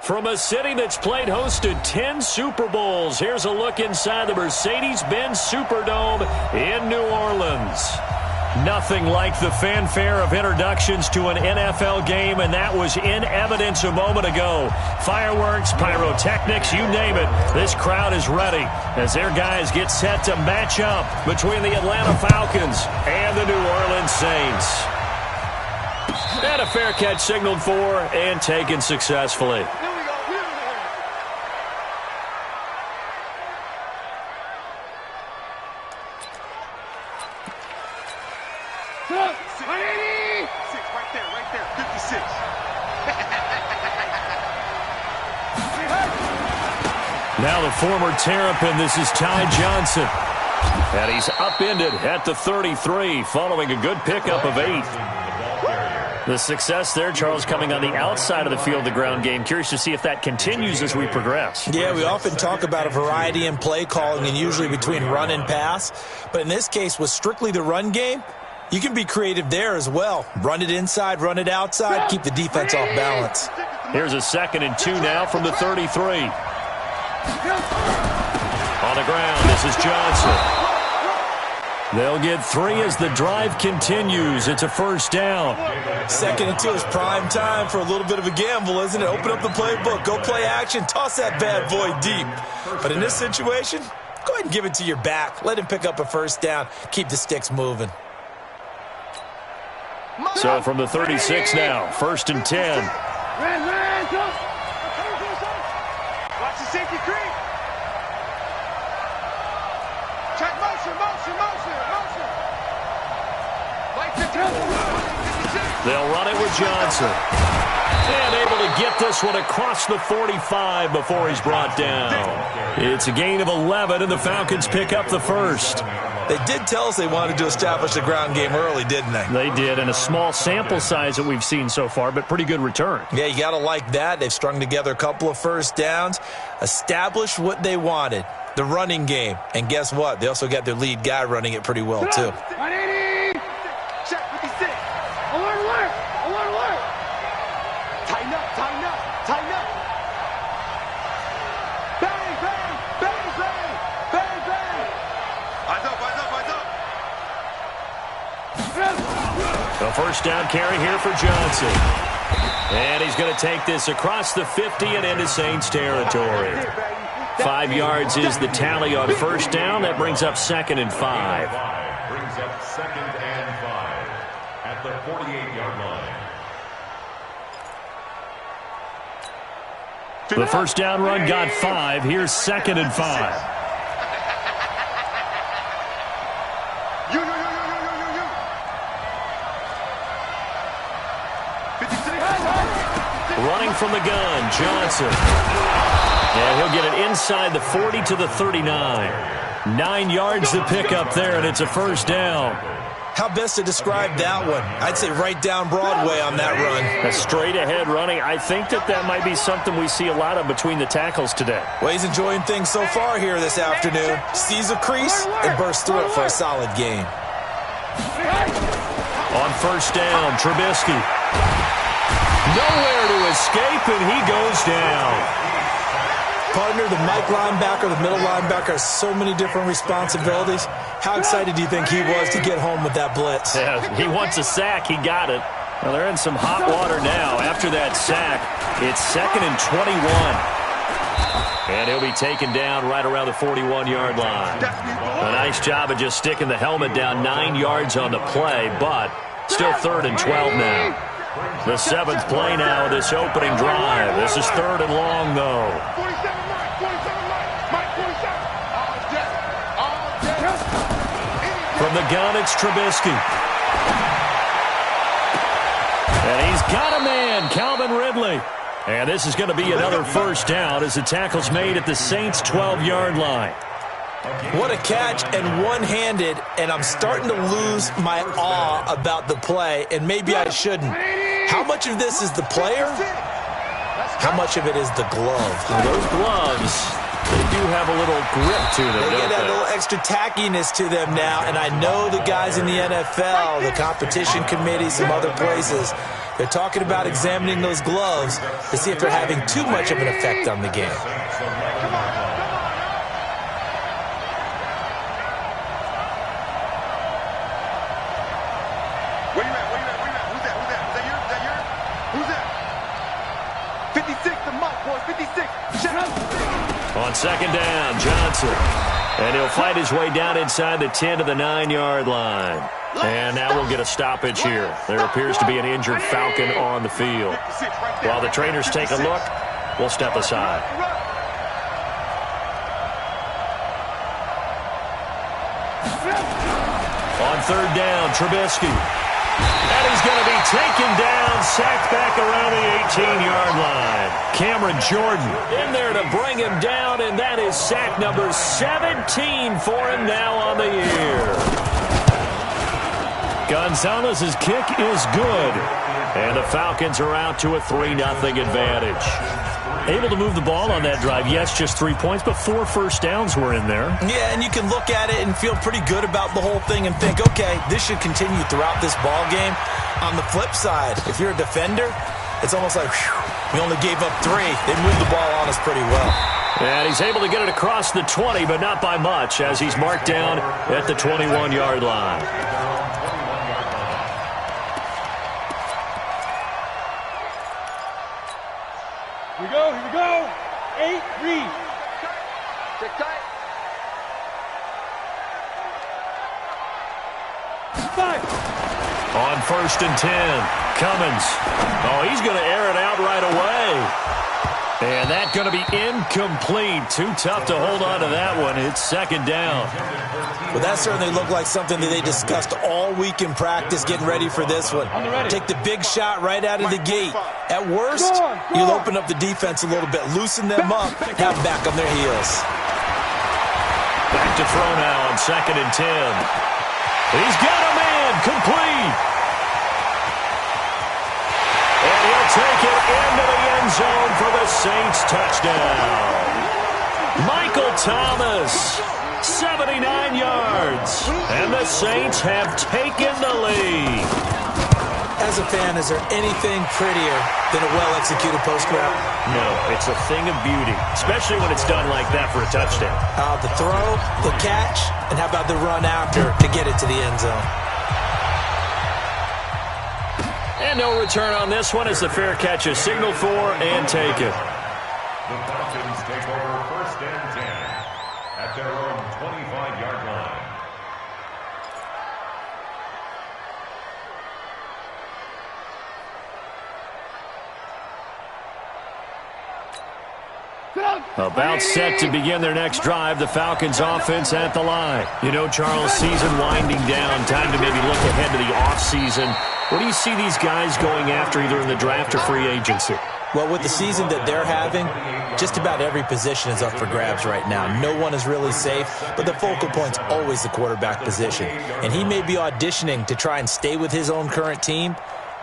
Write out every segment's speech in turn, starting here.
From a city that's played host to 10 Super Bowls, here's a look inside the Mercedes-Benz Superdome in New Orleans. Nothing like the fanfare of introductions to an NFL game, and that was in evidence a moment ago. Fireworks, pyrotechnics, you name it. This crowd is ready as their guys get set to match up between the Atlanta Falcons and the New Orleans Saints. And a fair catch signaled for and taken successfully. Now the former Terrapin, this is Ty Johnson. And he's upended at the 33 following a good pickup of 8. The success there, Charles, coming on the outside of the field, the ground game. Curious to see if that continues as we progress. Yeah, we often talk about a variety in play calling and usually between run and pass. But in this case, with strictly the run game, you can be creative there as well. Run it inside, run it outside, keep the defense off balance. Here's a 2nd and 2 now from the 33. On the ground, this is Johnson. They'll get 3 as the drive continues. It's a first down. 2nd and 2 is prime time for a little bit of a gamble, isn't it? Open up the playbook, go play action, toss that bad boy deep. But in this situation, go ahead and give it to your back. Let him pick up a first down. Keep the sticks moving. So from the 36 now, 1st and 10. Watch the safety creep. Check motion. They'll run it with Johnson. And able to get this one across the 45 before he's brought down. It's a gain of 11, and the Falcons pick up the first. They did tell us they wanted to establish the ground game early, didn't they? They did, and a small sample size that we've seen so far, but pretty good return. Yeah, you got to like that. They've strung together a couple of first downs, established what they wanted, the running game. And guess what? They also got their lead guy running it pretty well, too. Check 56. Alert. Tighten up. Bang. Eyes up. A first down carry here for Johnson. And he's going to take this across the 50 and into Saints territory. 5 yards is the tally on first down. That brings up 2nd and 5. Brings up 2nd and 5 at the 48-yard line. The first down run got 5. Here's 2nd and 5. Running from the gun, Johnson. And he'll get it inside the 40 to the 39. 9 yards to pick up there, and it's a first down. How best to describe that one? I'd say right down Broadway on that run. A straight-ahead running. I think that might be something we see a lot of between the tackles today. Well, he's enjoying things so far here this afternoon. Sees a crease and bursts through it for a solid gain. On first down, Trubisky. Nowhere to escape, and he goes down. Partner, the Mike linebacker, the middle linebacker has so many different responsibilities. How excited do you think he was to get home with that blitz? Yeah, he wants a sack. He got it. Well, they're in some hot water now. After that sack, it's 2nd and 21. And he'll be taken down right around the 41-yard line. A nice job of just sticking the helmet down 9 yards on the play, but still 3rd and 12 now. The 7th play now of this opening drive. This is 3rd and long, though. From the gun, it's Trubisky. And he's got a man, Calvin Ridley. And this is going to be another first down as the tackle's made at the Saints' 12-yard line. What a catch, and one-handed, and I'm starting to lose my awe about the play, and maybe I shouldn't. How much of this is the player? How much of it is the glove? Those gloves, They do have a little grip to them, They don't get that they? little extra tackiness to them now, and I know the guys in the NFL, the competition committee, some other places, they're talking about examining those gloves to see if they're having too much of an effect on the game. Where you at? Who's that? Is that yours? Who's that? 56, the mark, boys. 56. Shut up. On second down, Johnson. And he'll fight his way down inside the 10 to the 9-yard line. And now we'll get a stoppage here. There appears to be an injured Falcon on the field. While the trainers take a look, we'll step aside. On third down, Trubisky. And he's going to be taken down, sacked back around the 18-yard line. Cameron Jordan in there to bring him down, and that is sack number 17 for him now on the year. Gonzalez's kick is good, and the Falcons are out to a 3-0 advantage. Able to move the ball on that drive. Yes, just 3 points, but 4 first downs were in there. Yeah, and you can look at it and feel pretty good about the whole thing and think, okay, this should continue throughout this ball game. On the flip side, if you're a defender, it's almost like, whew, we only gave up 3. They moved the ball on us pretty well. And he's able to get it across the 20, but not by much, as he's marked down at the 21-yard line. Here we go. 8, read. Sit tight. 5. On first and 10, Cummins. Oh, he's going to air it out right away. And that's going to be incomplete. Too tough to hold on to that one. It's second down. Well, that certainly looked like something that they discussed all week in practice, getting ready for this one. Take the big shot right out of the gate. At worst, you'll open up the defense a little bit, loosen them up, have them back on their heels. Back to throw now on second and 10. He's got a man, complete. And he'll take it into the end zone for the Saints touchdown. Michael Thomas, 79 yards. And the Saints have taken the lead. As a fan, is there anything prettier than a well-executed post route? No, it's a thing of beauty, especially when it's done like that for a touchdown. The throw, the catch, and how about the run after to get it to the end zone? And no return on this one as the fair catch is signaled for and taken. The Falcons take over first and 10 at their own 25-yard line. About set to begin their next drive, the Falcons offense at the line. You know, Charles, season winding down, time to maybe look ahead to the offseason. What do you see these guys going after either in the draft or free agency? Well, with the season that they're having, just about every position is up for grabs right now. No one is really safe, but the focal point's always the quarterback position. And he may be auditioning to try and stay with his own current team.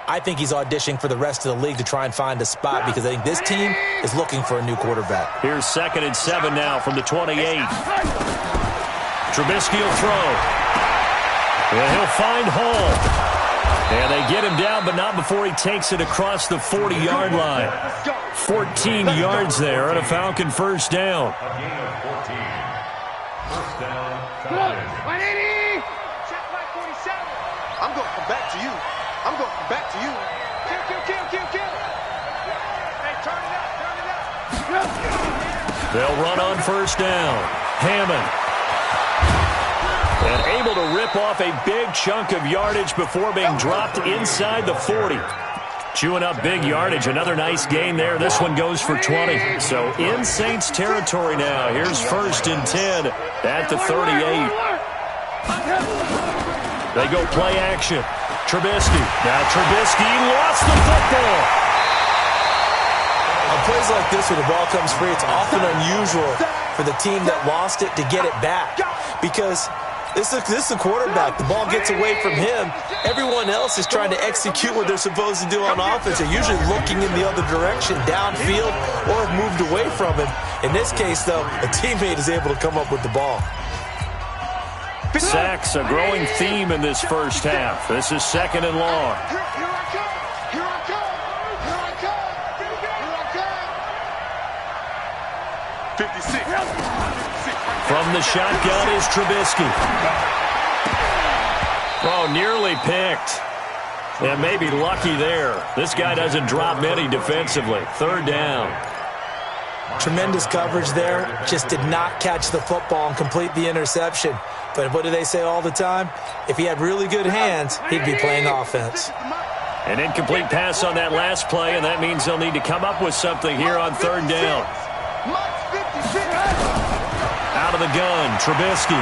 I think he's auditioning for the rest of the league to try and find a spot because I think this team is looking for a new quarterback. Here's second and 7 now from the 28. Trubisky will throw. And he'll find Hall. And they get him down, but not before he takes it across the 40-yard line. 14 yards there and a Falcon first down. A gain of 14. First down, Falcons. 180. Check my 47. I'm going to come back to you. I'm going to come back to you. Kill. Hey, turn it up. They'll run on first down. Hammond. And able to rip off a big chunk of yardage before being dropped inside the 40. Chewing up big yardage. Another nice gain there. This one goes for 20. So in Saints territory now. Here's first and 10 at the 38. They go play action. Trubisky. Now Trubisky lost the football. On plays like this where the ball comes free, it's often unusual for the team that lost it to get it back. Because This is the quarterback. The ball gets away from him. Everyone else is trying to execute what they're supposed to do on offense. They're usually looking in the other direction, downfield, or have moved away from him. In this case, though, a teammate is able to come up with the ball. Sacks, a growing theme in this first half. This is 2nd and long. From the shotgun is Trubisky. Oh, nearly picked. And maybe lucky there. This guy doesn't drop many defensively. 3rd down. Tremendous coverage there. Just did not catch the football and complete the interception. But what do they say all the time? If he had really good hands, he'd be playing offense. An incomplete pass on that last play, and that means they'll need to come up with something here on 3rd down. Out of the gun, Trubisky.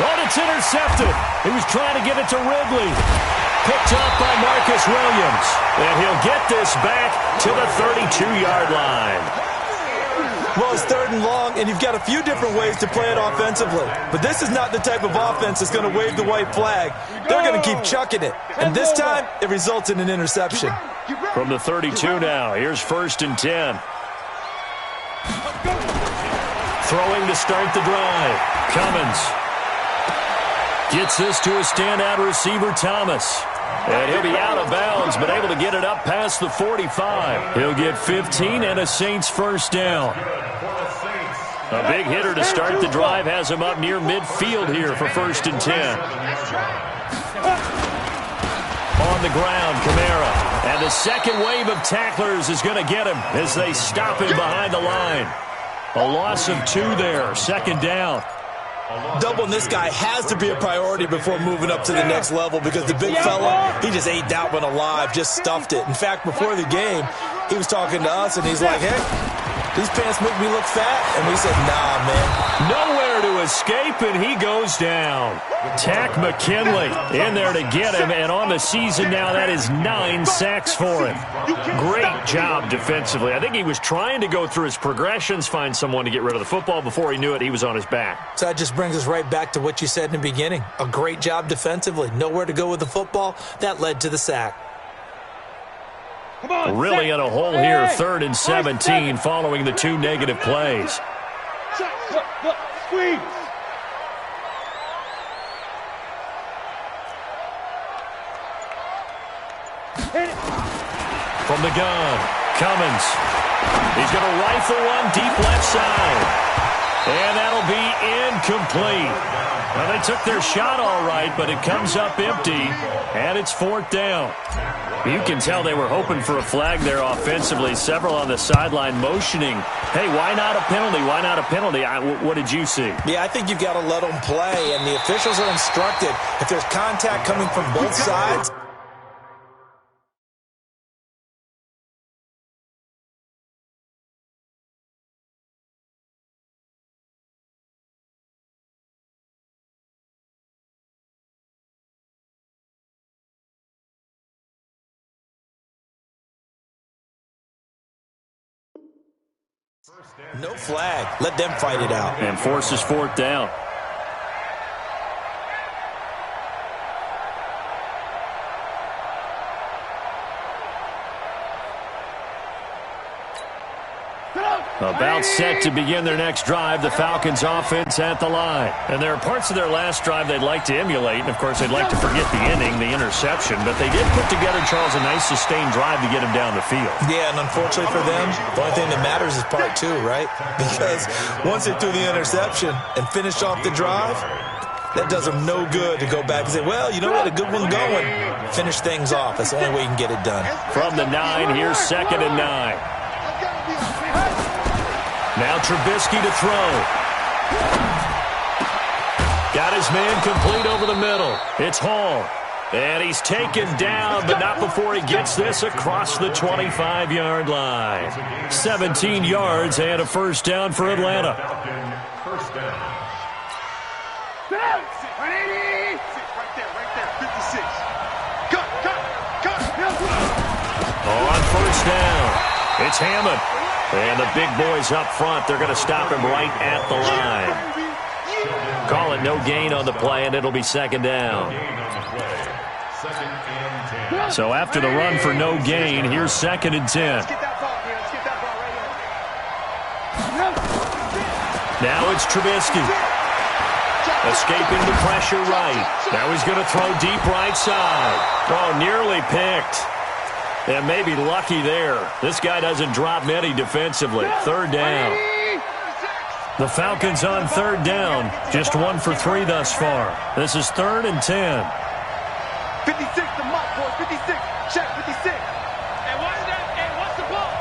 Oh, and it's intercepted. He was trying to get it to Ridley. Picked up by Marcus Williams. And he'll get this back to the 32-yard line. Well, it's 3rd and long, and you've got a few different ways to play it offensively. But this is not the type of offense that's going to wave the white flag. They're going to keep chucking it. And this time, it results in an interception. From the 32 now, here's 1st and 10. Throwing to start the drive. Cummins gets this to a standout receiver, Thomas. And he'll be out of bounds, but able to get it up past the 45. He'll get 15 and a Saints 1st down. A big hitter to start the drive has him up near midfield here for 1st and 10. On the ground, Kamara. And the second wave of tacklers is going to get him as they stop him behind the line. A loss of 2 there, 2nd down. Doubling this guy has to be a priority before moving up to the next level because the big fella, he just ate that one alive, just stuffed it. In fact, before the game, he was talking to us, and he's like, hey, these pants make me look fat. And we said, nah, man. Nowhere to escape, and he goes down. Tack McKinley in there to get him, and on the season now, that is 9 sacks for him. Great job defensively. I think he was trying to go through his progressions, find someone to get rid of the football. Before he knew it, he was on his back. So that just brings us right back to what you said in the beginning. A great job defensively. Nowhere to go with the football. That led to the sack. Really in a hole here, 3rd and 17 following the 2 negative plays. Squeeze. From the gun, Cummins. He's going to rifle one deep left side. And that'll be incomplete. Well, they took their shot all right, but it comes up empty, and it's 4th down. You can tell they were hoping for a flag there offensively. Several on the sideline motioning, hey, why not a penalty? Why not a penalty? What did you see? Yeah, I think you've got to let them play, and the officials are instructed. If there's contact coming from both sides, no flag. Let them fight it out. And forces 4th down. About set to begin their next drive, the Falcons offense at the line. And there are parts of their last drive they'd like to emulate. And, of course, they'd like to forget the inning, the interception. But they did put together, Charles, a nice sustained drive to get him down the field. Yeah, and unfortunately for them, the only thing that matters is part 2, right? Because once they threw the interception and finished off the drive, that does them no good to go back and say, well, you know what, a good one going. Finish things off. That's the only way you can get it done. From the 9, here's 2nd and 9. Now Trubisky to throw. Got his man complete over the middle. It's Hall. And he's taken down, but not before he gets this across the 25-yard line. 17 yards and a 1st down for Atlanta. First down. On 1st down, it's Hammond. And the big boys up front, they're going to stop him right at the line. Call it no gain on the play, and it'll be second down. So after the run for no gain, here's second and 10. Let's get that ball here. Let's get that ball right here. Now it's Trubisky. Escaping the pressure right. Now he's going to throw deep right side. Oh, nearly picked. And maybe lucky there. This guy doesn't drop many defensively. Third down. The Falcons on third down. Just 1 for 3 thus far. This is 3rd and 10. 56 to Mike, boys. 56. Check, 56. And what's that? And what's the ball?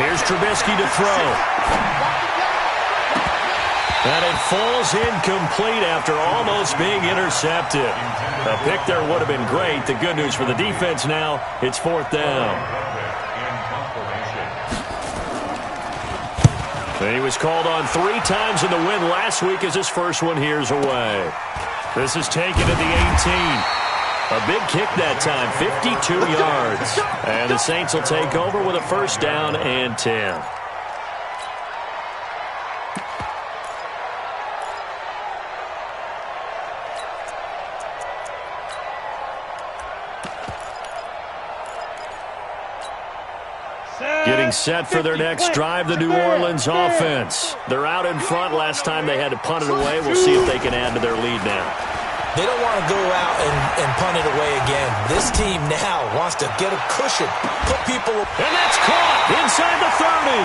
Here's Trubisky to throw. And it falls incomplete after almost being intercepted. A pick there would have been great. The good news for the defense now, it's 4th down. He was called on 3 times in the win last week as his first one here's away. This is taken at the 18. A big kick that time, 52 yards. And the Saints will take over with a first down and 10. Getting set for their next drive, the New Orleans offense. They're out in front. Last time they had to punt it away. We'll see if they can add to their lead now. They don't want to go out and punt it away again. This team now wants to get a cushion, put people... And that's caught inside the 30.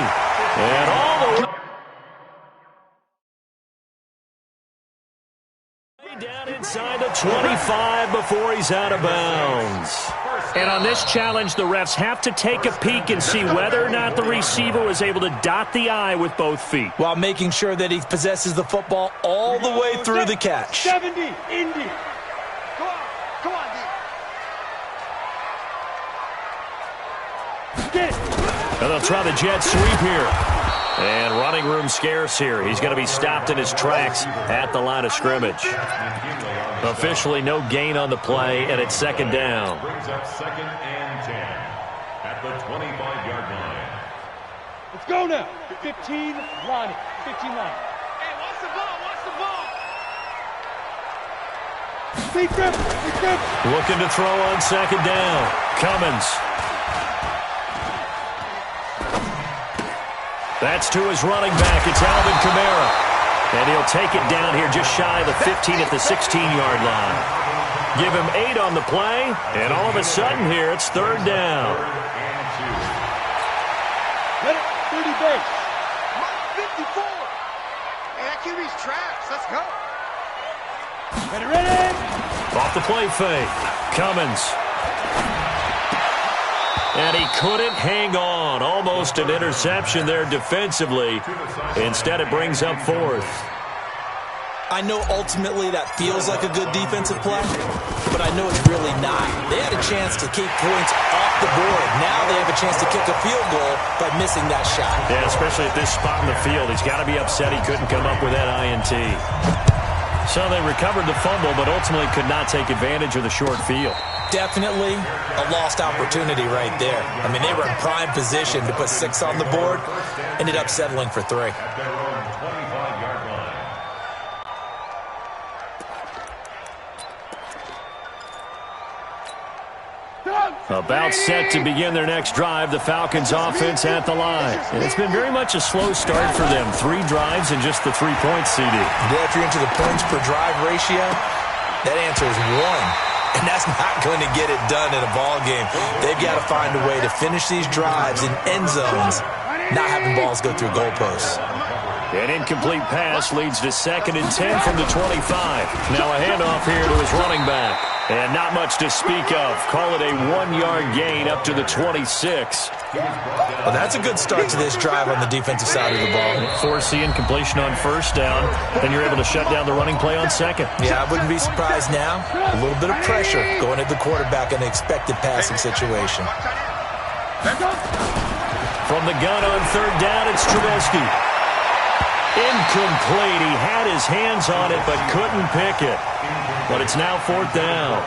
And all the way down inside the 25 before he's out of bounds. And on this challenge, the refs have to take a peek and see whether or not the receiver was able to dot the I with both feet, while making sure that he possesses the football all the way through the catch. 70, Indy. Go on, D. And they'll try the jet sweep here. And running room scarce here. He's going to be stopped in his tracks at the line of scrimmage. Officially no gain on the play, and it's second down. Brings up 2nd and 10 at the 25-yard line. Let's go now. 15 line. 15 line. Hey, watch the ball. Watch the ball. Big grip. Big grip. Looking to throw on second down. Cummins. That's to his running back. It's Alvin Kamara. And he'll take it down here just shy of the 15 at the 16-yard line. Give him 8 on the play, and all of a sudden here it's third down. Let it, 30 base. 54. Hey, that QB's trash. Let's go. Ready. Off the play fake. Cummins. And he couldn't hang on. Almost an interception there defensively. Instead, it brings up 4th. I know ultimately that feels like a good defensive play, but I know it's really not. They had a chance to keep points off the board. Now they have a chance to kick a field goal by missing that shot. Yeah, especially at this spot in the field. He's got to be upset he couldn't come up with that INT. So they recovered the fumble, but ultimately could not take advantage of the short field. Definitely a lost opportunity right there. I mean, they were in prime position to put 6 on the board, ended up settling for 3. At their own 25-yard line. About set to begin their next drive, the Falcons offense at the line. And it's been very much a slow start for them. 3 drives and just the 3 points, CD. Yeah, if you're into the points per drive ratio, that answer is 1. And that's not going to get it done in a ball game. They've got to find a way to finish these drives in end zones, not having balls go through goalposts. An incomplete pass leads to 2nd and 10 from the 25. Now a handoff here to his running back. And not much to speak of. Call it a 1-yard gain up to the 26. Well, that's a good start to this drive on the defensive side of the ball. Force the incompletion on first down. Then you're able to shut down the running play on second. Yeah, I wouldn't be surprised now. A little bit of pressure going at the quarterback in an expected passing situation. From the gun on third down, it's Trubisky. Incomplete. He had his hands on it but couldn't pick it. But it's now 4th down.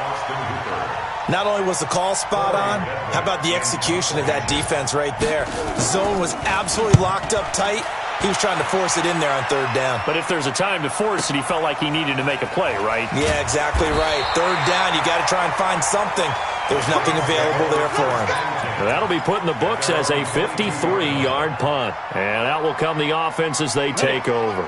Not only was the call spot on, how about the execution of that defense right there? The zone was absolutely locked up tight, He was trying to force it in there on third down. But if there's a time to force it, he felt like he needed to make a play, right? Yeah, exactly right. Third down, you got to try and find something. There's nothing available there for him. That'll be put in the books as a 53-yard punt. And out will come the offense as they take over.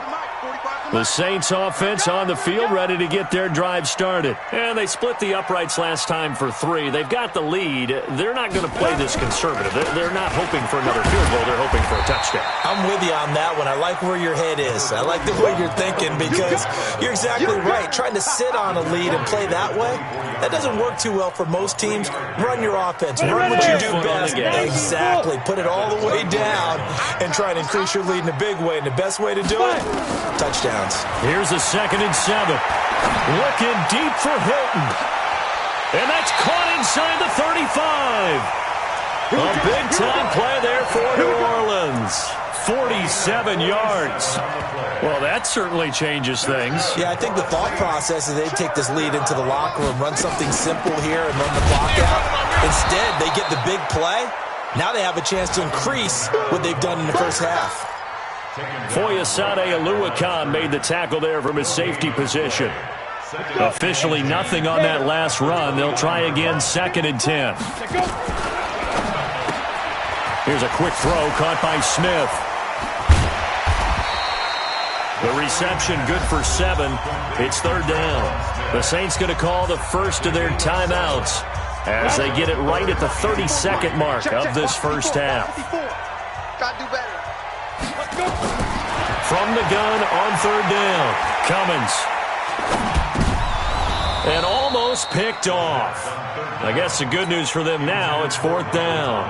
The Saints offense on the field, ready to get their drive started. And they split the uprights last time for 3. They've got the lead. They're not going to play this conservative. They're not hoping for another field goal. They're hoping for a touchdown. I'm with you on that one. I like where your head is. I like the way you're thinking because you're exactly right. Trying to sit on a lead and play that way, that doesn't work too well for most teams. Run your offense. Run what you do best. Exactly. Put it all the way down and try and increase your lead in a big way. And the best way to do it, touchdown. Here's a 2nd and 7. Looking deep for Hilton. And that's caught inside the 35. A big-time play there for New Orleans. 47 yards. Well, that certainly changes things. Yeah, I think the thought process is they take this lead into the locker room, run something simple here, and run the clock out. Instead, they get the big play. Now they have a chance to increase what they've done in the first half. Foyesade Aluakan made the tackle there from his safety position. Officially nothing on that last run. They'll try again, 2nd and 10. Here's a quick throw caught by Smith. The reception good for 7. It's 3rd down. The Saints going to call the first of their timeouts as they get it right at the 32nd mark of this first half. Got to do better. From the gun on 3rd down, Cummins. And almost picked off. I guess the good news for them now, it's 4th down.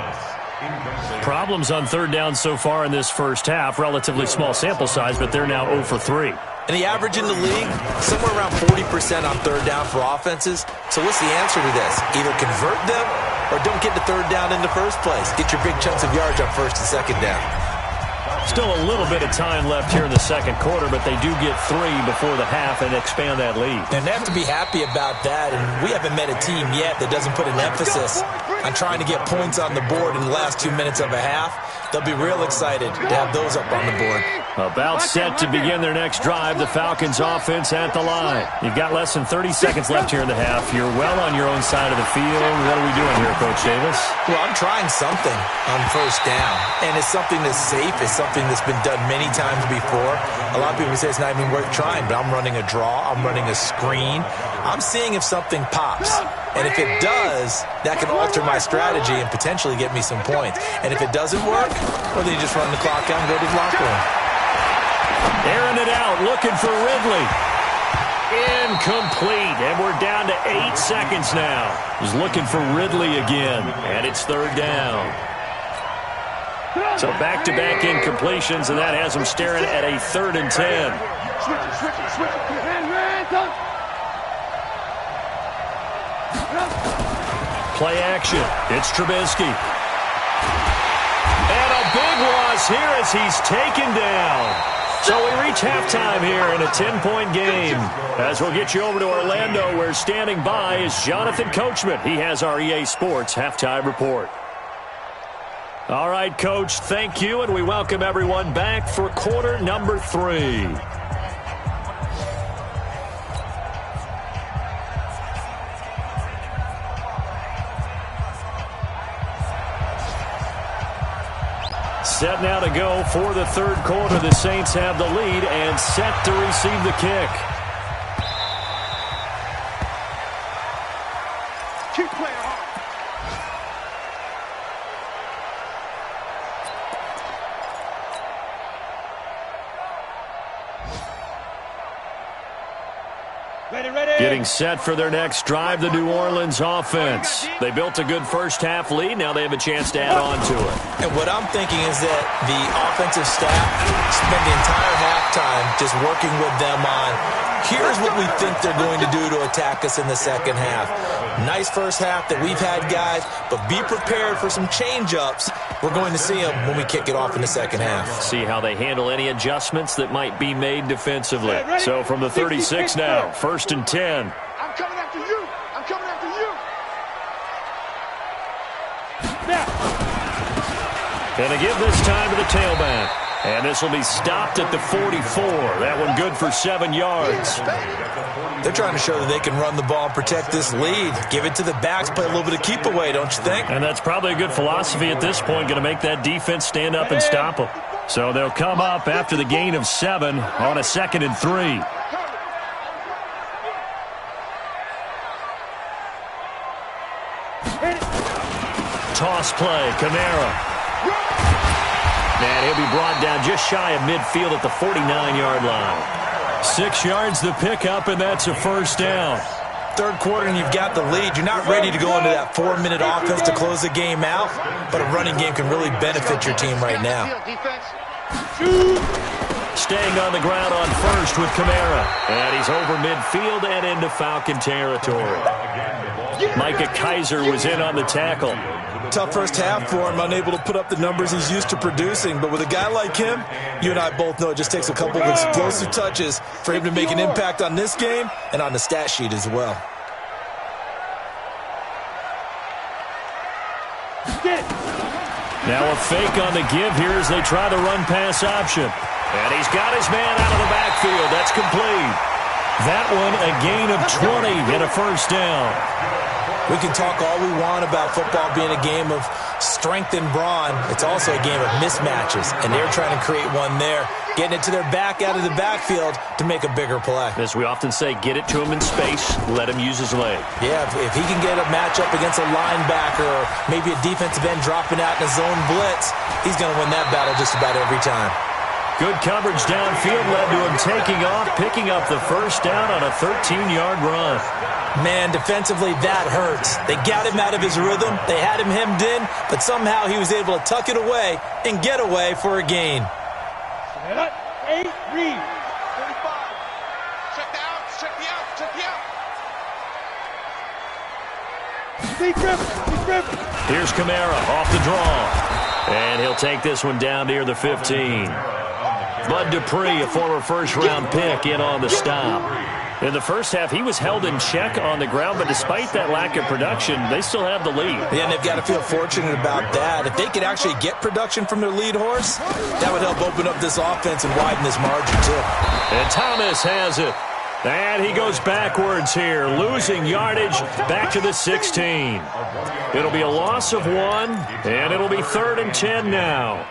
Problems on 3rd down so far in this first half. Relatively small sample size, but they're now 0 for 3. And the average in the league, somewhere around 40% on 3rd down for offenses. So what's the answer to this? Either convert them or don't get to 3rd down in the first place. Get your big chunks of yards on 1st and 2nd down. Still a little bit of time left here in the 2nd quarter, but they do get 3 before the half and expand that lead. And they have to be happy about that. And we haven't met a team yet that doesn't put an emphasis on trying to get points on the board in the last 2 minutes of a half. They'll be real excited to have those up on the board. About set to begin their next drive, the Falcons offense at the line. You've got less than 30 seconds left here in the half. You're well on your own side of the field. What are we doing here, Coach Davis? Well, I'm trying something on 1st down. And it's something that's safe. It's something that's been done many times before. A lot of people say it's not even worth trying, but I'm running a draw. I'm running a screen. I'm seeing if something pops. And if it does, that can alter my strategy and potentially get me some points. And if it doesn't work, well, then you just run the clock out and go to the locker room. Airing it out, looking for Ridley. Incomplete, and we're down to 8 seconds now. He's looking for Ridley again, and it's 3rd down. So back-to-back incompletions, and that has him staring at a 3rd and 10. Play action. It's Trubisky. And a big loss here as he's taken down. So we reach halftime here in a 10-point game. As we'll get you over to Orlando, where standing by is Jonathan Coachman. He has our EA Sports halftime report. All right, Coach, thank you, and we welcome everyone back for quarter number 3. Set now to go for the 3rd quarter. The Saints have the lead and set to receive the kick. Keep playing hard. Getting set for their next drive, the New Orleans offense. They built a good first half lead. Now they have a chance to add on to it. And what I'm thinking is that the offensive staff spend the entire halftime just working with them on, here's what we think they're going to do to attack us in the 2nd half. Nice first half that we've had, guys, but be prepared for some change-ups. We're going to see them when we kick it off in the 2nd half. See how they handle any adjustments that might be made defensively. So from the 36 now, 1st and 10. I'm coming after you. I'm coming after you. Gonna give this time to the tailback. And this will be stopped at the 44. That one good for 7 yards. They're trying to show that they can run the ball and protect this lead. Give it to the backs, play a little bit of keep away, don't you think? And that's probably a good philosophy at this point, going to make that defense stand up and stop them. So they'll come up after the gain of 7 on a 2nd and 3. Toss play, Kamara. And he'll be brought down just shy of midfield at the 49-yard line. 6 yards the pickup, and that's a first down. Third quarter, and you've got the lead. You're not ready to go into that 4-minute offense to close the game out, but a running game can really benefit your team right now. Staying on the ground on first with Kamara. And he's over midfield and into Falcon territory. Micah Kaiser was in on the tackle. Tough first half for him, unable to put up the numbers he's used to producing. But with a guy like him, you and I both know it just takes a couple of explosive touches for him to make an impact on this game and on the stat sheet as well. Now a fake on the give here as they try the run-pass option. And he's got his man out of the backfield. That's complete. That one a gain of 20 and a first down. We can talk all we want about football being a game of strength and brawn. It's also a game of mismatches, and they're trying to create one there, getting it to their back out of the backfield to make a bigger play. As we often say, get it to him in space, let him use his leg. Yeah, if he can get a matchup against a linebacker or maybe a defensive end dropping out in a zone blitz, he's going to win that battle just about every time. Good coverage downfield led to him taking off, picking up the first down on a 13-yard run. Man, defensively, that hurts. They got him out of his rhythm. They had him hemmed in, but somehow he was able to tuck it away and get away for a gain. 8, read. 45. Check the outs, check the outs, check the outs. Here's Kamara off the draw. And he'll take this one down near the 15. Bud Dupree, a former first-round pick, in on the stop. In the first half, he was held in check on the ground, but despite that lack of production, they still have the lead. Yeah, and they've got to feel fortunate about that. If they could actually get production from their lead horse, that would help open up this offense and widen this margin, too. And Thomas has it. And he goes backwards here, losing yardage back to the 16. It'll be a loss of 1, and it'll be 3rd and 10 now.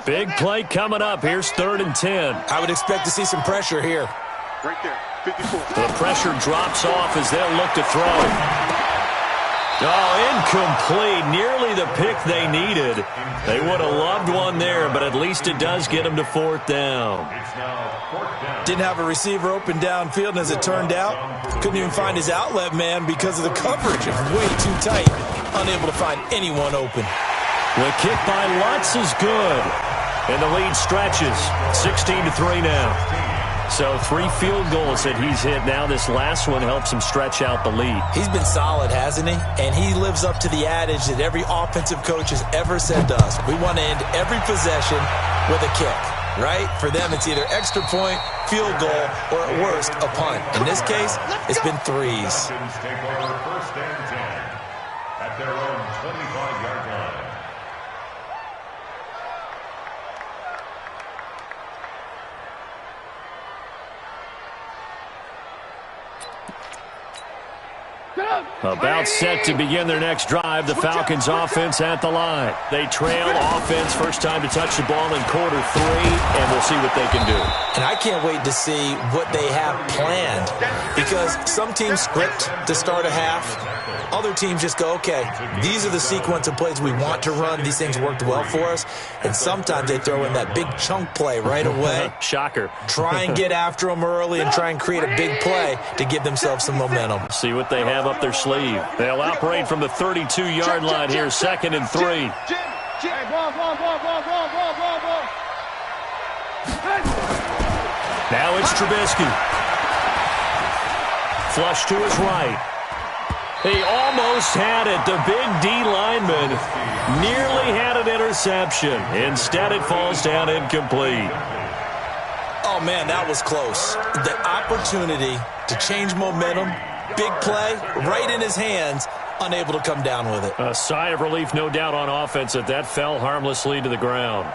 Big play coming up. Here's 3rd and 10. I would expect to see some pressure here. Right there, 54. The pressure drops off as they'll look to throw. Oh, incomplete. Nearly the pick they needed. They would have loved one there, but at least it does get them to 4th down. Didn't have a receiver open downfield, and as it turned out, couldn't even find his outlet man because of the coverage. It was way too tight. Unable to find anyone open. The kick by Lutz is good. And the lead stretches. 16-3 now. So 3 field goals that he's hit now. This last one helps him stretch out the lead. He's been solid, hasn't he? And he lives up to the adage that every offensive coach has ever said to us. We want to end every possession with a kick, right? For them, it's either extra point, field goal, or at worst, a punt. In this case, it's been 3s. Falcons take over 1st and 10 at their own 25-yard line. About set to begin their next drive. The Falcons offense at the line. They trail offense. First time to touch the ball in quarter 3, and we'll see what they can do. And I can't wait to see what they have planned, because some teams script to start a half. Other teams just go, okay, these are the sequence of plays we want to run. These things worked well for us. And sometimes they throw in that big chunk play right away. Shocker. Try and get after them early and try and create a big play to give themselves some momentum. See what they have up their sleeve. They'll operate from the 32-yard line here, 2nd and 3. Now it's Trubisky. Flush to his right. He almost had it. The big D lineman nearly had an interception. Instead, it falls down incomplete. Oh, man, that was close. The opportunity to change momentum, big play, right in his hands, unable to come down with it. A sigh of relief, no doubt, on offense that fell harmlessly to the ground.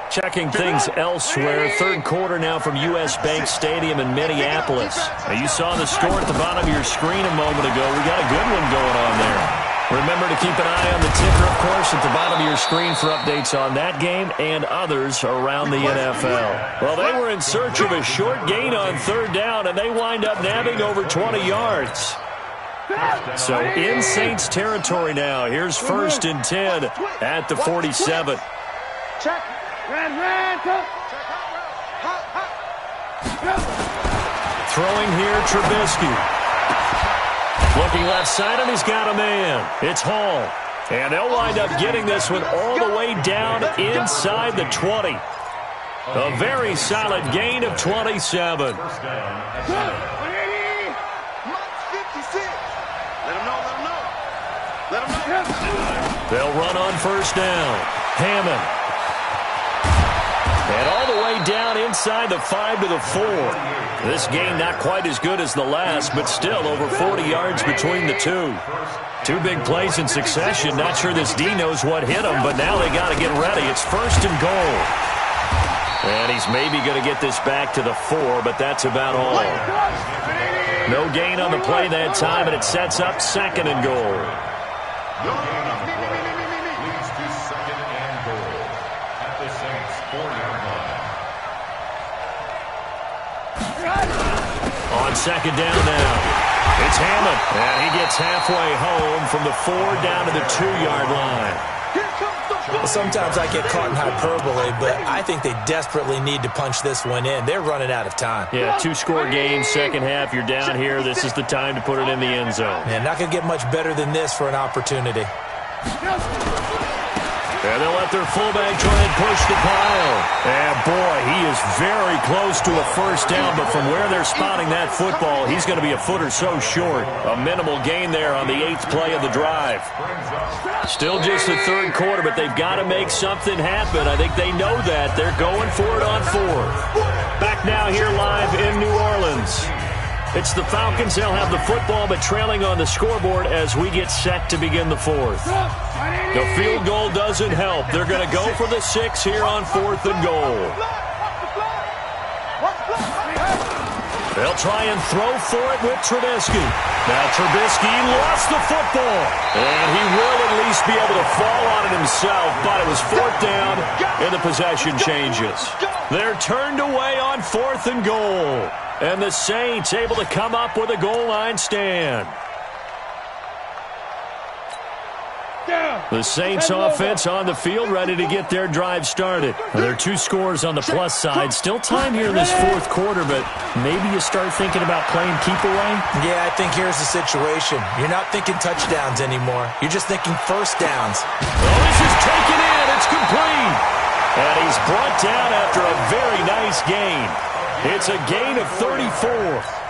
Checking things elsewhere. Third quarter now from U.S. Bank Stadium in Minneapolis. Now, you saw the score at the bottom of your screen a moment ago. We got a good one going on there. Remember to keep an eye on the ticker, of course, at the bottom of your screen for updates on that game and others around the NFL. Well, they were in search of a short gain on third down, and they wind up nabbing over 20 yards. So in Saints territory now. Here's 1st and 10 at the 47. Check. Ran. Throwing here, Trubisky. Looking left side, and he's got a man. It's Hall. And they'll wind up getting this one all the way down inside the 20. A very solid gain of 27. They'll run on first down. Hammond. And all the way down inside the 5 to the 4. This game not quite as good as the last, but still over 40 yards between the two. Two big plays in succession. Not sure this D knows what hit him, but now they got to get ready. It's 1st and goal. And he's maybe going to get this back to the 4, but that's about all. No gain on the play that time, and it sets up 2nd and goal. Leads to 2nd and goal at the Saints 4-yard line. On 2nd down now, it's Hammond, and he gets halfway home from the 4 down to the 2-yard line. Sometimes I get caught in hyperbole, but I think they desperately need to punch this one in. They're running out of time. Yeah, 2-score game, second half. You're down here. This is the time to put it in the end zone. Man, not going to get much better than this for an opportunity. And they'll let their fullback try and push the pile. And, boy, he is very close to a first down, but from where they're spotting that football, he's going to be a foot or so short. A minimal gain there on the 8th play of the drive. Still just the third quarter, but they've got to make something happen. I think they know that. They're going for it on 4th. Back now here live in New Orleans. It's the Falcons. They'll have the football, but trailing on the scoreboard as we get set to begin the 4th. The field goal doesn't help. They're going to go for the 6 here on 4th and goal. They'll try and throw for it with Trubisky. Now Trubisky lost the football. And he will at least be able to fall on it himself, but it was 4th down, and the possession changes. They're turned away on 4th and goal. And the Saints able to come up with a goal line stand. The Saints offense on the field, ready to get their drive started. There are 2 scores on the plus side. Still time here in this 4th quarter, but maybe you start thinking about playing keep away? Yeah, I think here's the situation. You're not thinking touchdowns anymore. You're just thinking first downs. Oh, this is taken in. It's complete. And he's brought down after a very nice gain. It's a gain of 34.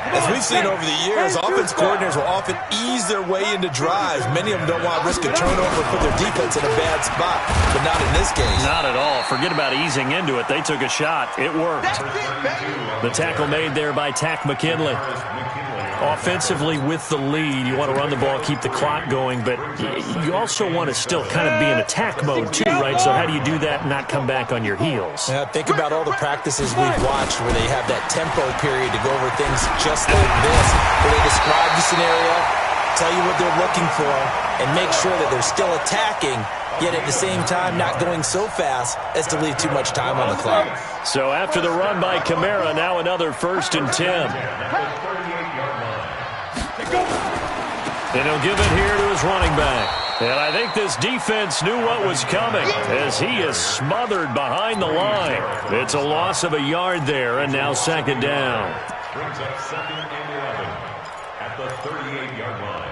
As we've seen over the years, offense coordinators will often ease their way into drives. Many of them don't want to risk a turnover and put their defense in a bad spot, but not in this case. Not at all. Forget about easing into it. They took a shot. It worked. The tackle made there by Tack McKinley. Offensively with the lead, you want to run the ball, keep the clock going, but you also want to still kind of be in attack mode too, right? So how do you do that and not come back on your heels? Yeah, think about all the practices we've watched where they have that tempo period to go over things just like this, where they describe the scenario, tell you what they're looking for, and make sure that they're still attacking, yet at the same time not going so fast as to leave too much time on the clock. So after the run by Kamara, now another 1st and 10. And he'll give it here to his running back. And I think this defense knew what was coming as he is smothered behind the line. It's a loss of a yard there, and now 2nd down. Brings up 2nd and 11 at the 38-yard line.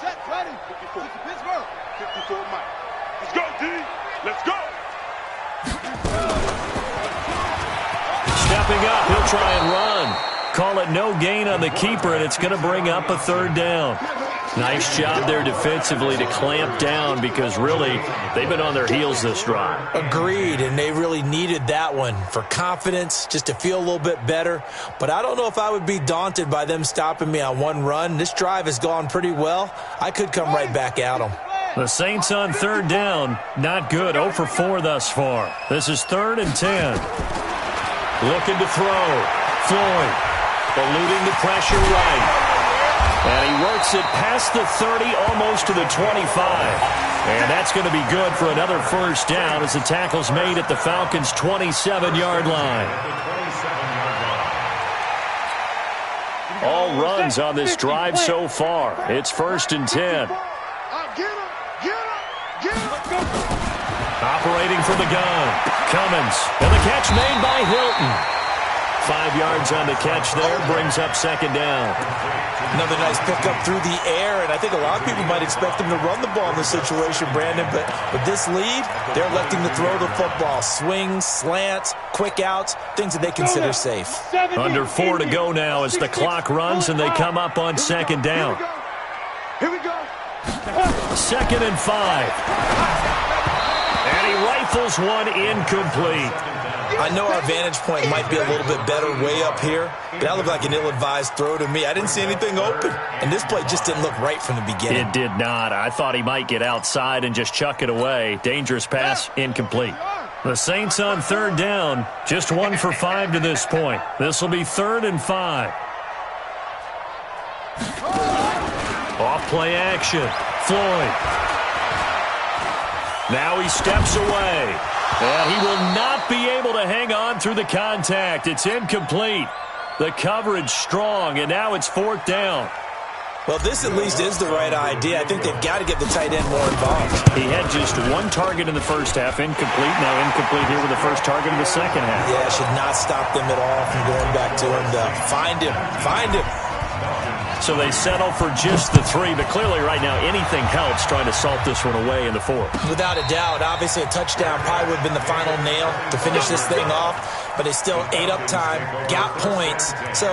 Set, ready. 54. Pittsburgh. 54, Mike. Let's go, D. Let's go. Stepping up, he'll try and run. Call it no gain on the keeper, and it's going to bring up a third down. Nice job there defensively to clamp down because, really, they've been on their heels this drive. Agreed, and they really needed that one for confidence, just to feel a little bit better. But I don't know if I would be daunted by them stopping me on one run. This drive has gone pretty well. I could come right back at them. The Saints on third down, not good, 0 for 4 thus far. This is 3rd and 10. Looking to throw. Floyd eluding the pressure right. And he works it past the 30, almost to the 25. And that's going to be good for another first down as the tackle's made at the Falcons' 27-yard line. All runs on this drive so far. It's 1st and 10. Operating from the gun. Cummins. And the catch made by Hilton. 5 yards on the catch there, brings up 2nd down. Another nice pickup through the air, and I think a lot of people might expect them to run the ball in this situation, Brandon, but with this lead, they're electing to throw the football. Swings, slants, quick outs, things that they consider safe. Under 4 to go now as the clock runs and they come up on 2nd down. Here we go. 2nd and 5. And he rifles one incomplete. I know our vantage point might be a little bit better way up here, but that looked like an ill-advised throw to me. I didn't see anything open, and this play just didn't look right from the beginning. It did not. I thought he might get outside and just chuck it away. Dangerous pass, incomplete. The Saints on 3rd down, just 1 for 5 to this point. This will be 3rd and 5. Off play action. Floyd. Now he steps away. And he will not be able to hang on through the contact. It's incomplete. The coverage strong, and now it's 4th down. Well, this at least is the right idea. I think they've got to get the tight end more involved. He had just 1 target in the first half, incomplete. Now incomplete here with the first target in the second half. Yeah, should not stop them at all from going back to him. Find him. Find him. So they settle for just the 3, but clearly right now anything helps trying to salt this one away in the 4th. Without a doubt, obviously a touchdown probably would have been the final nail to finish this thing off, but they still ate up time, got points. So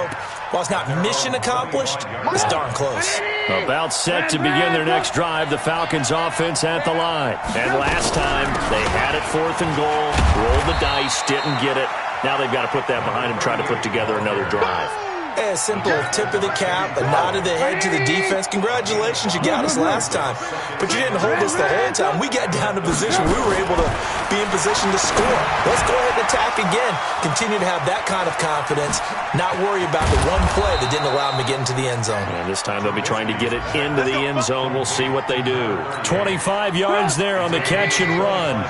while it's not mission accomplished, it's darn close. About set to begin their next drive, the Falcons offense at the line. And last time they had it 4th and goal, rolled the dice, didn't get it. Now they've got to put that behind them, try to put together another drive. A simple tip of the cap, a nod of the head to the defense. Congratulations, you got us last time. But you didn't hold us the whole time. We got down to position. We were able to be in position to score. Let's go ahead and attack again. Continue to have that kind of confidence. Not worry about the one play that didn't allow them to get into the end zone. And this time they'll be trying to get it into the end zone. We'll see what they do. 25 yards there on the catch and run.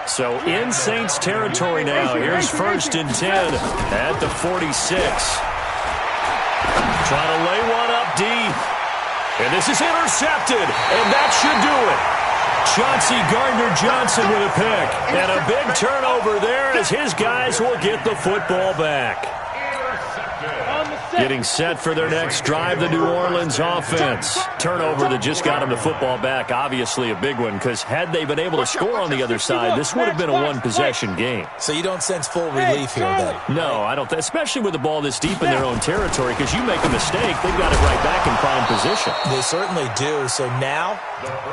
So in Saints territory now. Here's 1st and 10 at the 46. Trying to lay one up deep. And this is intercepted. And that should do it. Chauncey Gardner-Johnson with a pick. And a big turnover there as his guys will get the football back. Getting set for their next drive, the New Orleans offense. Turnover that just got them the football back, obviously a big one, because had they been able to score on the other side, this would have been a one-possession game. So you don't sense full relief here, then? No, I don't. Especially with the ball this deep in their own territory, because you make a mistake, they've got it right back in prime position. They certainly do. So now,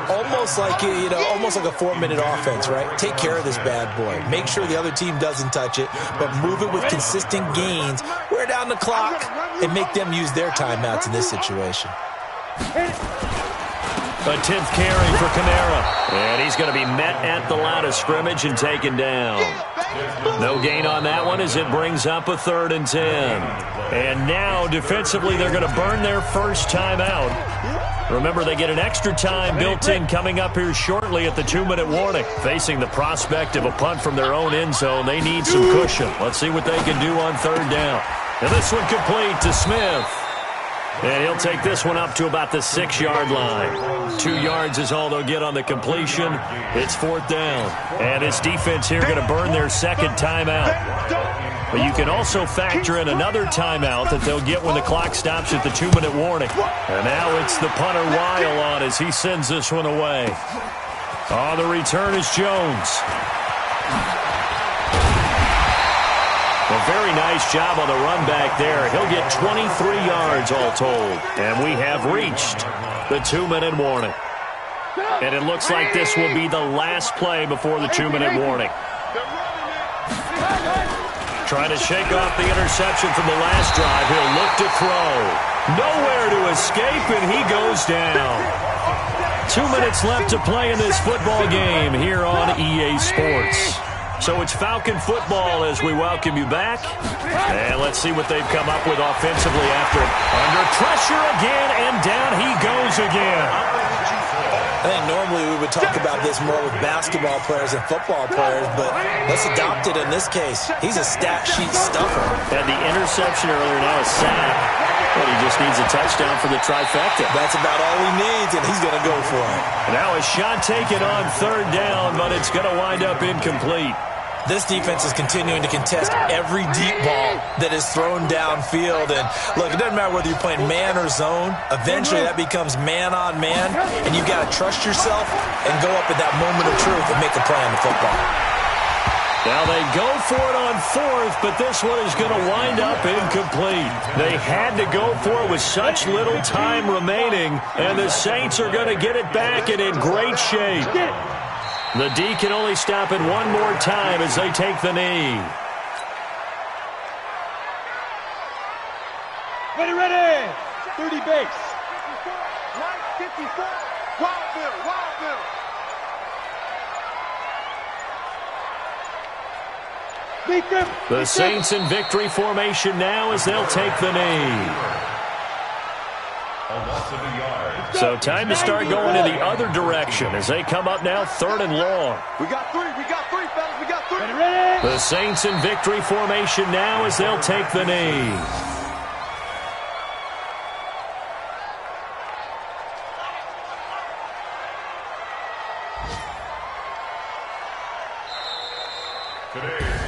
almost like a 4-minute offense, right? Take care of this bad boy. Make sure the other team doesn't touch it, but move it with consistent gains. Wear down the clock and make them use their timeouts in this situation. A 10th carry for Kamara. And he's going to be met at the line of scrimmage and taken down. No gain on that one as it brings up a 3rd and 10. And now, defensively, they're going to burn their first timeout. Remember, they get an extra time built in coming up here shortly at the 2-minute warning. Facing the prospect of a punt from their own end zone, they need some cushion. Let's see what they can do on 3rd down. And this one complete to Smith. And he'll take this one up to about the 6-yard line. 2 yards is all they'll get on the completion. It's 4th down. And this defense here going to burn their second timeout. But you can also factor in another timeout that they'll get when the clock stops at the 2-minute warning. And now it's the punter Weil on as he sends this one away. On the return is Jones. very nice job on the run back there. He'll get 23 yards all told. And we have reached the 2-minute warning. And it looks like this will be the last play before the 2-minute warning. Trying to shake off the interception from the last drive. He'll look to throw. Nowhere to escape, and he goes down. 2 minutes left to play in this football game here on EA Sports. So it's Falcon football as we welcome you back. And let's see what they've come up with offensively after under pressure again, and down he goes again. I think normally we would talk about this more with basketball players and football players, but let's adopt it in this case. He's a stat sheet stuffer. Had the interception earlier, now a sack. But he just needs a touchdown for the trifecta. That's about all he needs, and he's going to go for it. Now a shot taken on 3rd down, but it's going to wind up incomplete. This defense is continuing to contest every deep ball that is thrown downfield. And, look, it doesn't matter whether you're playing man or zone. Eventually, that becomes man-on-man, and you've got to trust yourself and go up at that moment of truth and make a play on the football. Now they go for it on 4th, but this one is going to wind up incomplete. They had to go for it with such little time remaining, and the Saints are going to get it back and in great shape. The D can only stop it one more time as they take the knee. Ready. 30 base. 54. Wildville. The Saints in victory formation now as they'll take the knee. So time to start going in the other direction as they come up now 3rd and long. We got three, fellas. We got 3. Ready. The Saints in victory formation now as they'll take the knee.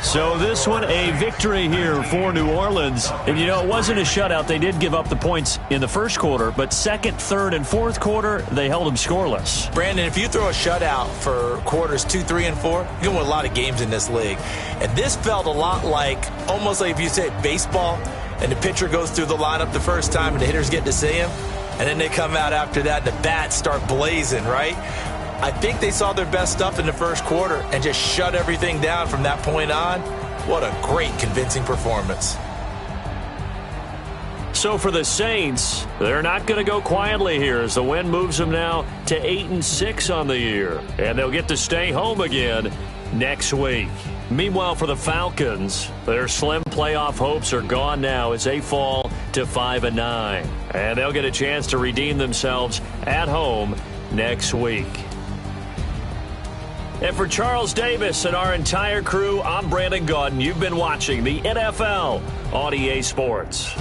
So this one, a victory here for New Orleans. And, you know, it wasn't a shutout. They did give up the points in the first quarter, but 2nd, 3rd, and 4th quarter, they held them scoreless. Brandon, if you throw a shutout for quarters 2, 3, and 4, you can win a lot of games in this league. And this felt a lot like, almost like if you said baseball, and the pitcher goes through the lineup the first time, and the hitters get to see him, and then they come out after that, and the bats start blazing, right? I think they saw their best stuff in the first quarter and just shut everything down from that point on. What a great, convincing performance. So for the Saints, they're not going to go quietly here as the win moves them now to 8-6 on the year. And they'll get to stay home again next week. Meanwhile, for the Falcons, their slim playoff hopes are gone now as they fall to 5-9. And they'll get a chance to redeem themselves at home next week. And for Charles Davis and our entire crew, I'm Brandon Gaudin. You've been watching the NFL on EA Sports.